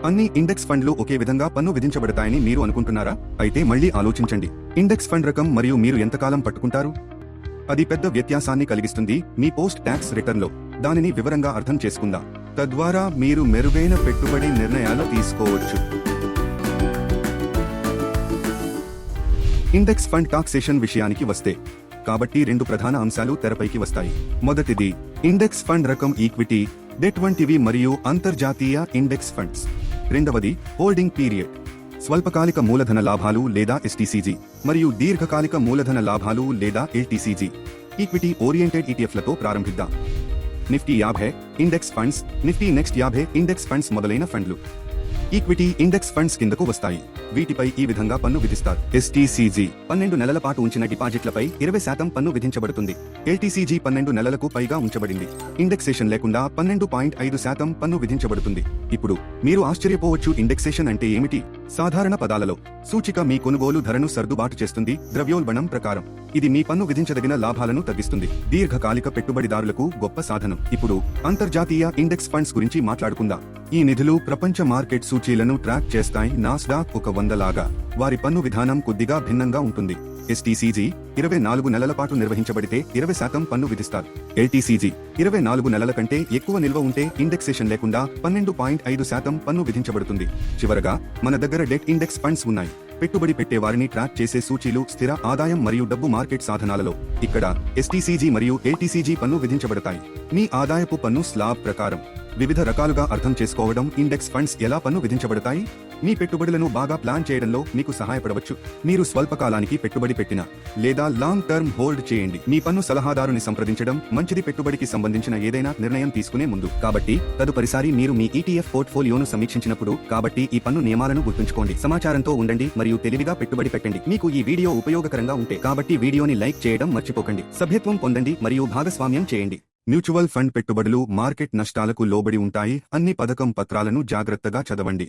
అన్ని ఇండెక్స్ ఫండ్లు ఒకే విధంగా పన్ను విధించబడతాయని మీరు అనుకుంటున్నారా? అయితే మళ్ళీ ఆలోచించండి. ఇండెక్స్ ఫండ్ రకం మరియు మీరు ఎంతకాలం పట్టుకుంటారు అది పెద్ద వ్యత్యాసాన్ని కలిగిస్తుంది మీ పోస్ట్ ట్యాక్స్ రిటర్న్లో. దానిని వివరంగా అర్థం చేసుకుందాం. తద్వారా మీరు మెరుగైన పెట్టుబడి నిర్ణయాలు తీసుకోవచ్చు. ఇండెక్స్ ఫండ్ టాక్సేషన్ విషయానికి వస్తే, కాబట్టి రెండు ప్రధాన అంశాలు తెరపైకి వస్తాయి. మొదటిది ఇండెక్స్ ఫండ్ రకం ఈక్విటీ, డెట్ వంటివి మరియు అంతర్జాతీయ ఇండెక్స్ ఫండ్స్. రెండవది హోల్డింగ్ పీరియడ్, స్వల్పకాలిక మూలధన లాభాలు లేదా ఎస్టీసీజీ మరియు దీర్ఘకాలిక మూలధన లాభాలు లేదా ఎల్టీసీజీ. ఈక్విటీ ఓరియంటెడ్ ఈటీఎఫ్లతో ప్రారంభిద్దాం. Nifty 50 index funds, Nifty next 50 index funds మొదలైన ఫండ్లు ఈక్విటీ ఇండెక్స్ ఫండ్స్ కిందకు వస్తాయి. వీటిపై ఈ విధంగా పన్ను విధిస్తారు. ఎస్టీసీజీ 12 నెలల పాటు ఉంచిన డిపాజిట్లపై 20% పన్ను విధించబడుతుంది. ఎల్టీసీజీ 12 నెలలకు పైగా ఉంచబడింది. ఇండెక్సేషన్ లేకుండా 12.5% పన్ను విధించబడుతుంది. ఇప్పుడు మీరు ఆశ్చర్యపోవచ్చు, ఇండెక్సేషన్ అంటే ఏమిటి? సాధారణ పదాలలో, సూచిక మీ కొనుగోలు ధరను సర్దుబాటు చేస్తుంది ద్రవ్యోల్బణం ప్రకారం. ఇది మీ పన్ను విధించదగిన లాభాలను తగ్గిస్తుంది. దీర్ఘకాలిక పెట్టుబడిదారులకు గొప్ప సాధనం. ఇప్పుడు అంతర్జాతీయ ఇండెక్స్ ఫండ్స్ గురించి మాట్లాడుకుందాం. ఈ నిధులు ప్రపంచ మార్కెట్ సూచీలను ట్రాక్ చేస్తాయి. నాస్డాక్ 100 లాగా వారి పన్ను విధానం కొద్దిగా భిన్నంగా ఉంటుంది. ఎస్టీసీజీ 24 నెలల పాటు నిర్వహించబడితే 20% పన్ను విధిస్తారు. ఎల్టీసీజీ 24 నెలల కంటే ఎక్కువ నిల్వ ఉంటే ఇండెక్సేషన్ లేకుండా 12.5% పన్ను విధించబడుతుంది. చివరగా మన దగ్గర డెట్ ఇండెక్స్ ఫండ్స్ ఉన్నాయి. పెట్టుబడి పెట్టేవారిని ట్రాక్ చేసే సూచీలు, స్థిర ఆదాయం మరియు డబ్బు మార్కెట్ సాధనాలలో. ఇక్కడ ఎస్టీసీజీ మరియు ఎల్టీసీజీ పన్ను విధించబడతాయి. మీ ఆదాయపు పన్ను స్లాబ్ ప్రకారం. వివిధ రకాలుగా అర్థం చేసుకోవడం ఇండెక్స్ ఫండ్స్ ఎలా పన్ను విధించబడతాయి మీ పెట్టుబడులను బాగా ప్లాన్ చేయడంలో మీకు సహాయపడవచ్చు. మీరు స్వల్పకాలానికి పెట్టుబడి పెట్టిన లేదా లాంగ్ టర్మ్ హోల్డ్ చేయండి. మీ పన్ను సలహాదారుని సంప్రదించడం మంచిది పెట్టుబడికి సంబంధించిన ఏదైనా నిర్ణయం తీసుకునే ముందు. కాబట్టి తదుపరిసారి మీరు మీ ఈటీఎఫ్ పోర్ట్ఫోలియోను సమీక్షించినప్పుడు ఈ పన్ను నియమాలను గుర్తుంచుకోండి. సమాచారంతో ఉండండి మరియు తెలివిగా పెట్టుబడి పెట్టండి. మీకు ఈ వీడియో ఉపయోగకరంగా ఉంటే వీడియోని లైక్ చేయడం మర్చిపోకండి. సభ్యత్వం పొందండి మరియు భాగస్వామ్యం చేయండి. మ్యూచువల్ ఫండ్ పెట్టుబడులు మార్కెట్ నష్టాలకు లోబడి ఉంటాయి. అన్ని పథకం పత్రాలను జాగ్రత్తగా చదవండి.